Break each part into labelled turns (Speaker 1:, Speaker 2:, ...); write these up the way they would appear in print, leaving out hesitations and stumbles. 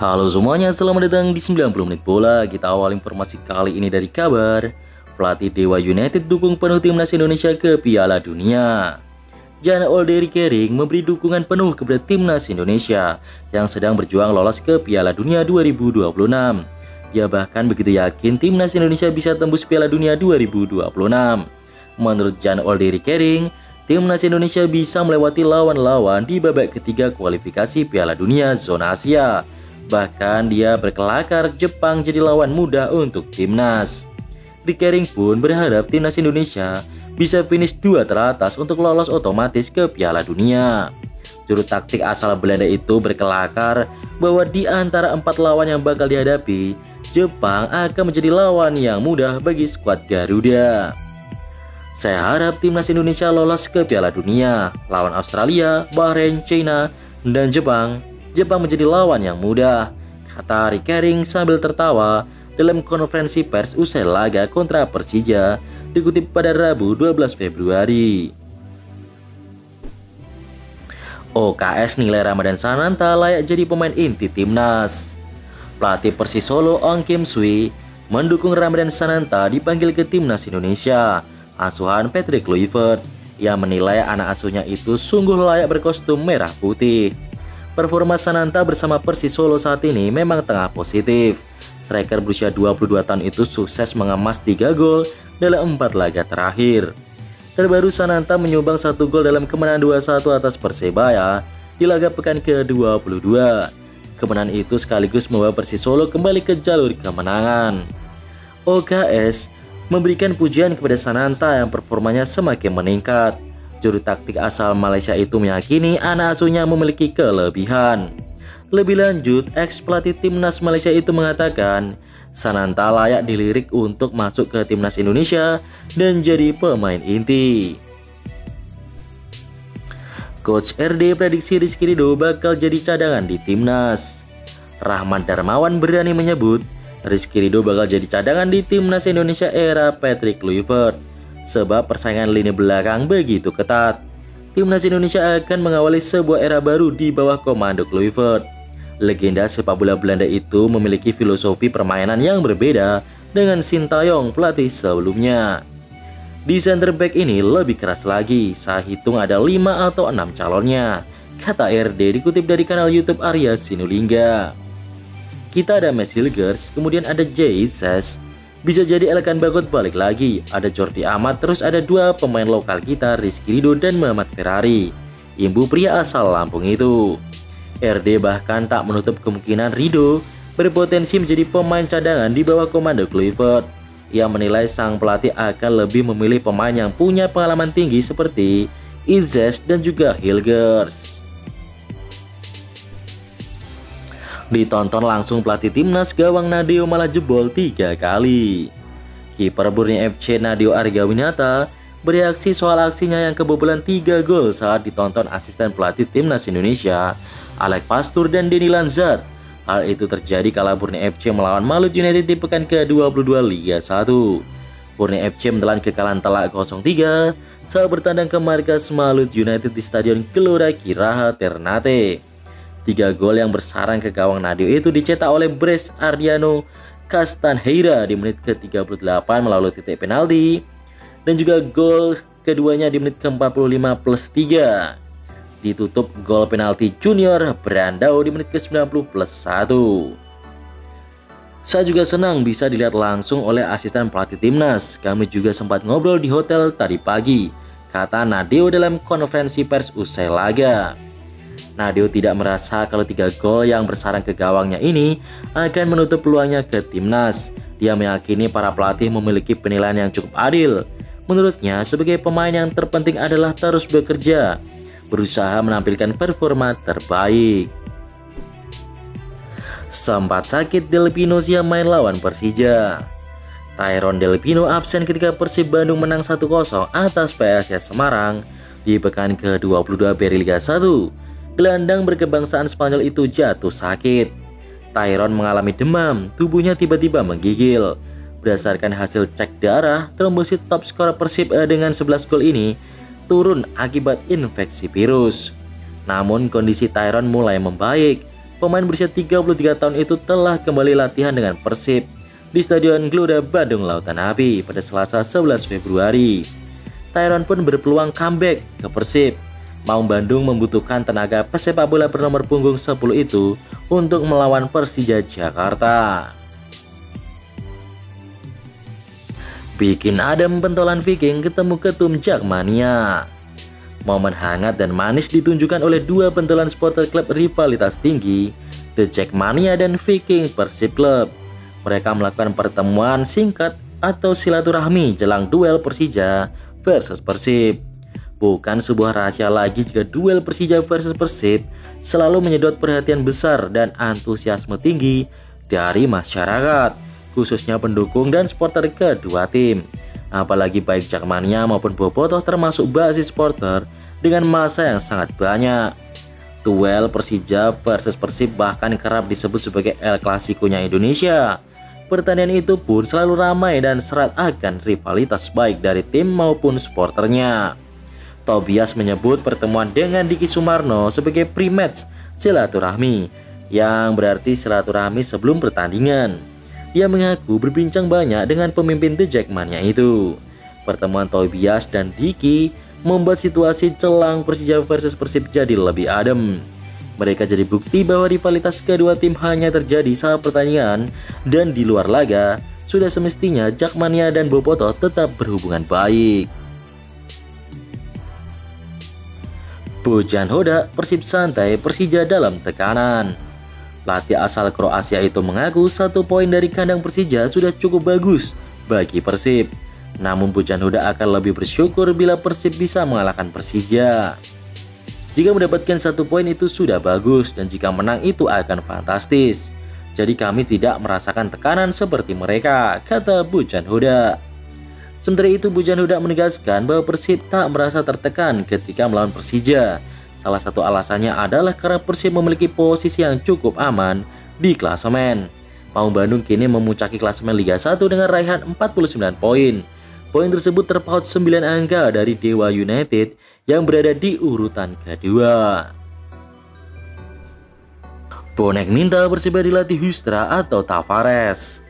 Speaker 1: Halo semuanya, selamat datang di 90 menit bola. Kita awal informasi kali ini dari kabar pelatih Dewa United dukung penuh timnas Indonesia ke Piala Dunia. Jan Olderi Kering memberi dukungan penuh kepada timnas Indonesia yang sedang berjuang lolos ke Piala Dunia 2026. Dia bahkan begitu yakin timnas Indonesia bisa tembus Piala Dunia 2026. Menurut Jan Olderi Kering, timnas Indonesia bisa melewati lawan-lawan di babak ketiga kualifikasi Piala Dunia zona Asia. Bahkan dia berkelakar Jepang jadi lawan mudah untuk timnas. Di Kering pun berharap timnas Indonesia bisa finish 2 teratas untuk lolos otomatis ke Piala Dunia. Juru taktik asal Belanda itu berkelakar bahwa di antara 4 lawan yang bakal dihadapi, Jepang akan menjadi lawan yang mudah bagi skuad Garuda. Saya harap timnas Indonesia lolos ke Piala Dunia. Lawan Australia, Bahrain, China, dan Jepang menjadi lawan yang mudah, kata Rick Kering sambil tertawa dalam konferensi pers usai laga kontra Persija, dikutip pada Rabu 12 Februari. OKS nilai Ramadan Sananta layak jadi pemain inti timnas. Pelatih Persis Solo Ong Kim Sui mendukung Ramadan Sananta dipanggil ke timnas Indonesia asuhan Patrick Kluivert, yang menilai anak asuhnya itu sungguh layak berkostum merah putih. Performa Sananta bersama Persis Solo saat ini memang tengah positif. Striker berusia 22 tahun itu sukses mengemas 3 gol dalam 4 laga terakhir. Terbaru Sananta menyumbang 1 gol dalam kemenangan 2-1 atas Persebaya di laga pekan ke-22. Kemenangan itu sekaligus membawa Persis Solo kembali ke jalur kemenangan. OKS memberikan pujian kepada Sananta yang performanya semakin meningkat. Juru taktik asal Malaysia itu meyakini anak asuhnya memiliki kelebihan. Lebih lanjut, ex-pelatih timnas Malaysia itu mengatakan Sananta layak dilirik untuk masuk ke timnas Indonesia dan jadi pemain inti. Coach RD prediksi Rizky Ridho bakal jadi cadangan di timnas. Rahmat Darmawan berani menyebut Rizky Ridho bakal jadi cadangan di timnas Indonesia era Patrick Kluivert, sebab persaingan lini belakang begitu ketat. Timnas Indonesia akan mengawali sebuah era baru di bawah komando Kluivert. Legenda sepak bola Belanda itu memiliki filosofi permainan yang berbeda dengan Sintayong pelatih sebelumnya. Di center back ini lebih keras lagi, saya hitung ada 5 atau 6 calonnya, kata RD dikutip dari kanal YouTube Arya Sinulinga. Kita ada Max Hilgers, kemudian ada Jay Ses. Bisa jadi Elkan Bagot balik lagi, ada Jordi Amat, terus ada 2 pemain lokal kita, Rizky Ridho dan Muhammad Ferrari, imbu pria asal Lampung itu. RD bahkan tak menutup kemungkinan Ridho berpotensi menjadi pemain cadangan di bawah komando Kluivert. Ia menilai sang pelatih akan lebih memilih pemain yang punya pengalaman tinggi seperti Izes dan juga Hilgers. Ditonton langsung pelatih timnas, gawang Nadeo malah jebol 3 kali. Kiper Borneo FC Nadeo Argawinata bereaksi soal aksinya yang kebobolan 3 gol saat ditonton asisten pelatih timnas Indonesia Alex Pastur dan Denny Lanzar. Hal itu terjadi kala Borneo FC melawan Malut United di pekan ke-22 Liga 1. Borneo FC menelan kekalahan telak 0-3 saat bertandang ke markas Malut United di Stadion Gelora Kiraha Ternate. 3 gol yang bersarang ke gawang Nadeo itu dicetak oleh Bres Ardiano Castanheira di menit ke-38 melalui titik penalti, dan juga gol keduanya di menit ke-45 plus 3 ditutup gol penalti Junior Brandao di menit ke-90 plus 1. Saya juga senang bisa dilihat langsung oleh asisten pelatih timnas. Kami juga sempat ngobrol di hotel tadi pagi, kata Nadeo dalam konferensi pers usai laga. Nadeo tidak merasa kalau 3 gol yang bersarang ke gawangnya ini akan menutup peluangnya ke timnas. Dia meyakini para pelatih memiliki penilaian yang cukup adil. Menurutnya, sebagai pemain yang terpenting adalah terus bekerja, berusaha menampilkan performa terbaik. Sempat sakit Del Pino siap main lawan Persija. Tyrone Del Pino absen ketika Persib Bandung menang 1-0 atas PSIS Semarang di pekan ke-22 Beri Liga 1. Gelandang berkebangsaan Spanyol itu jatuh sakit. Tyrone mengalami demam, tubuhnya tiba-tiba menggigil. Berdasarkan hasil cek darah, trombosit top skor Persib dengan 11 gol ini turun akibat infeksi virus. Namun kondisi Tyrone mulai membaik. pemain berusia 33 tahun itu telah kembali latihan dengan Persib di Stadion Gelora Bandung Lautan Api pada Selasa 11 Februari. Tyron pun berpeluang comeback ke Persib. Maung Bandung membutuhkan tenaga pesepak bola bernomor punggung 10 itu untuk melawan Persija Jakarta. Bikin adem pentolan Viking ketemu ketum Jakmania. Momen hangat dan manis ditunjukkan oleh dua pentolan supporter klub rivalitas tinggi, The Jakmania dan Viking Persib Club. Mereka melakukan pertemuan singkat atau silaturahmi jelang duel Persija versus Persib. Bukan sebuah rahasia lagi jika duel Persija versus Persib selalu menyedot perhatian besar dan antusiasme tinggi dari masyarakat, khususnya pendukung dan supporter kedua tim. Apalagi baik Jakmania maupun Bobotoh termasuk basis supporter dengan massa yang sangat banyak. Duel Persija versus Persib bahkan kerap disebut sebagai El Clasico-nya Indonesia. Pertandingan itu pun selalu ramai dan syarat akan rivalitas baik dari tim maupun supporternya. Tobias menyebut pertemuan dengan Diki Sumarno sebagai pre-match silaturahmi, yang berarti silaturahmi sebelum pertandingan. Dia mengaku berbincang banyak dengan pemimpin The Jakmania itu. Pertemuan Tobias dan Diki membuat situasi jelang Persija versus Persib jadi lebih adem. Mereka jadi bukti bahwa rivalitas kedua tim hanya terjadi saat pertandingan, dan di luar laga sudah semestinya Jakmania dan Bobotoh tetap berhubungan baik. Bojan Hodak, Persib santai, Persija dalam tekanan. Pelatih asal Kroasia itu mengaku 1 poin dari kandang Persija sudah cukup bagus bagi Persib. Namun Bojan Hodak akan lebih bersyukur bila Persib bisa mengalahkan Persija. Jika mendapatkan 1 poin itu sudah bagus, dan jika menang itu akan fantastis. Jadi kami tidak merasakan tekanan seperti mereka, kata Bojan Hodak. Sementara itu Bojan Hodak menegaskan bahwa Persib tak merasa tertekan ketika melawan Persija. Salah satu alasannya adalah karena Persib memiliki posisi yang cukup aman di klasemen. Maung Bandung kini memuncaki klasemen Liga 1 dengan raihan 49 poin. Poin tersebut terpaut 9 angka dari Dewa United yang berada di urutan kedua. Bonek minta Persibaya dilatih Huistra atau Tavares.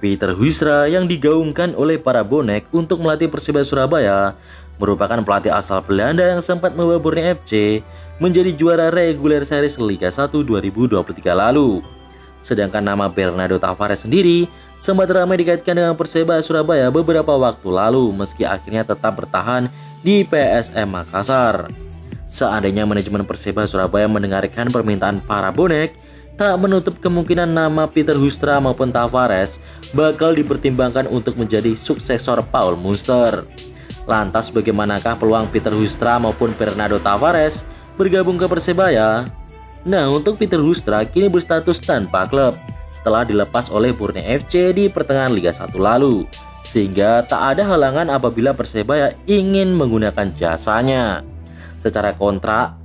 Speaker 1: Peter Huistra yang digaungkan oleh para bonek untuk melatih Persibaya Surabaya merupakan pelatih asal Belanda yang sempat membawa Borneo FC menjadi juara reguler series Liga 1 2023 lalu. Sedangkan nama Bernardo Tavares sendiri sempat ramai dikaitkan dengan Persibaya Surabaya beberapa waktu lalu, meski akhirnya tetap bertahan di PSM Makassar. Seandainya manajemen Persibaya Surabaya mendengarkan permintaan para bonek, tak menutup kemungkinan nama Peter Huistra maupun Tavares bakal dipertimbangkan untuk menjadi suksesor Paul Munster. Lantas bagaimanakah peluang Peter Huistra maupun Bernardo Tavares bergabung ke Persebaya? Nah, untuk Peter Huistra kini berstatus tanpa klub setelah dilepas oleh Borneo FC di pertengahan Liga 1 lalu, sehingga tak ada halangan apabila Persebaya ingin menggunakan jasanya. Secara kontrak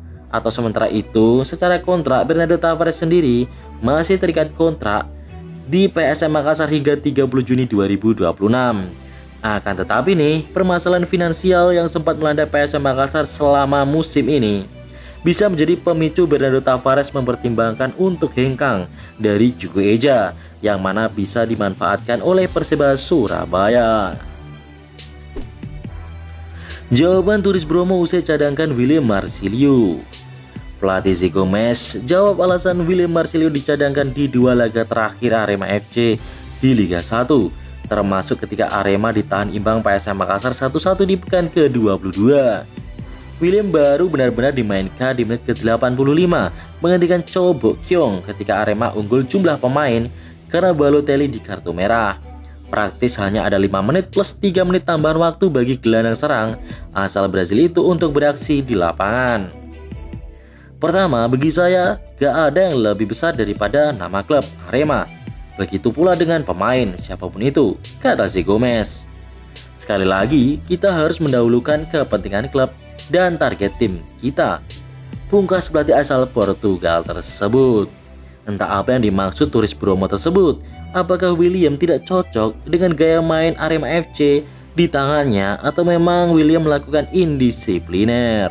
Speaker 1: Bernardo Tavares sendiri masih terikat kontrak di PSM Makassar hingga 30 Juni 2026. Akan tetapi nih, permasalahan finansial yang sempat melanda PSM Makassar selama musim ini bisa menjadi pemicu Bernardo Tavares mempertimbangkan untuk hengkang dari Juku Eja, yang mana bisa dimanfaatkan oleh Persebaya Surabaya. Jawaban turis Bromo usai cadangkan William Marsilio. Pelatih Zé Gomes jawab alasan William Marsilio dicadangkan di 2 laga terakhir Arema FC di Liga 1, termasuk ketika Arema ditahan imbang PSM Makassar 1-1 di pekan ke-22. William baru benar-benar dimainkan di menit ke-85 menggantikan Cho Bok Kyung ketika Arema unggul jumlah pemain karena Balotelli di kartu merah. Praktis hanya ada 5 menit plus 3 menit tambahan waktu bagi gelandang serang asal Brazil itu untuk beraksi di lapangan. Pertama, bagi saya gak ada yang lebih besar daripada nama klub Arema. Begitu pula dengan pemain siapapun itu, kata Zé Gomes. Sekali lagi, kita harus mendahulukan kepentingan klub dan target tim kita, pungkas pelatih asal Portugal tersebut. Entah apa yang dimaksud turis Bromo tersebut. Apakah William tidak cocok dengan gaya main Arema FC di tangannya, atau memang William melakukan indisipliner?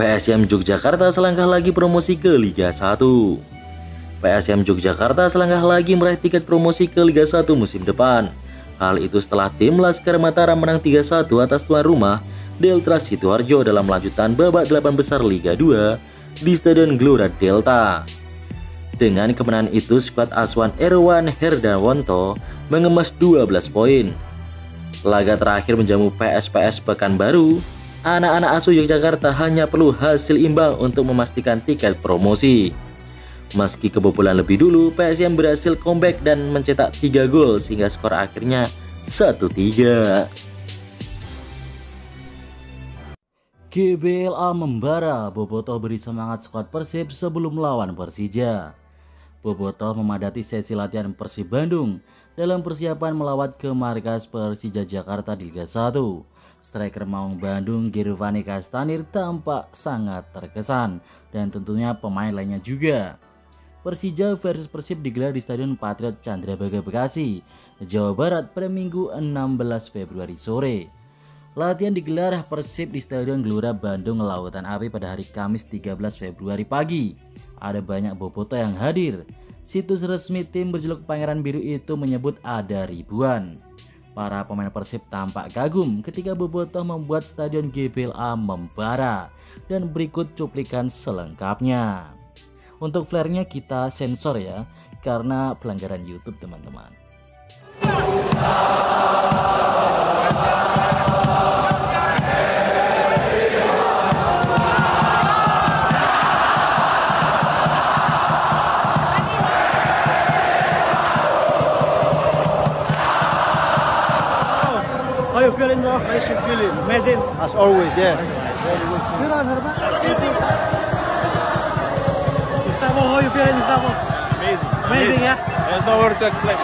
Speaker 1: PSM Yogyakarta selangkah lagi promosi ke Liga 1. PSM Yogyakarta selangkah lagi meraih tiket promosi ke Liga 1 musim depan. Hal itu setelah tim Laskar Mataram menang 3-1 atas tuan rumah Delta Sidoarjo dalam lanjutan babak 8 besar Liga 2 di Stadion Gelora Delta. Dengan kemenangan itu, skuad asuhan Erwan Herdawanto mengemas 12 poin. Laga terakhir menjamu PSPS Pekanbaru. Anak-anak asuh Yogyakarta hanya perlu hasil imbang untuk memastikan tiket promosi. Meski kebobolan lebih dulu, PSM berhasil comeback dan mencetak 3 gol sehingga skor akhirnya 1-3. GBLA membara, Bobotoh beri semangat skuad Persib sebelum lawan Persija. Bobotoh memadati sesi latihan Persib Bandung dalam persiapan melawat ke markas Persija Jakarta di Liga 1. Striker Maung Bandung Giovanni Castanir tampak sangat terkesan dan tentunya pemain lainnya juga. Persija versus Persib digelar di Stadion Patriot Candrabaga Bekasi, Jawa Barat pada Minggu 16 Februari sore. Latihan digelar Persib di Stadion Gelora Bandung Lautan Api pada hari Kamis 13 Februari pagi. Ada banyak bobotoh yang hadir. Situs resmi tim berjuluk Pangeran Biru itu menyebut ada ribuan. Para pemain Persib tampak kagum ketika bobotoh membuat stadion GBLA membara. Dan berikut cuplikan selengkapnya. Untuk flare-nya kita sensor ya, karena pelanggaran YouTube teman-teman.
Speaker 2: How you feeling, bro? I should feel it. Amazing. As always, yeah. Gustavo, how you feeling, Gustavo? Amazing. Amazing, yeah?
Speaker 3: There's no word to explain.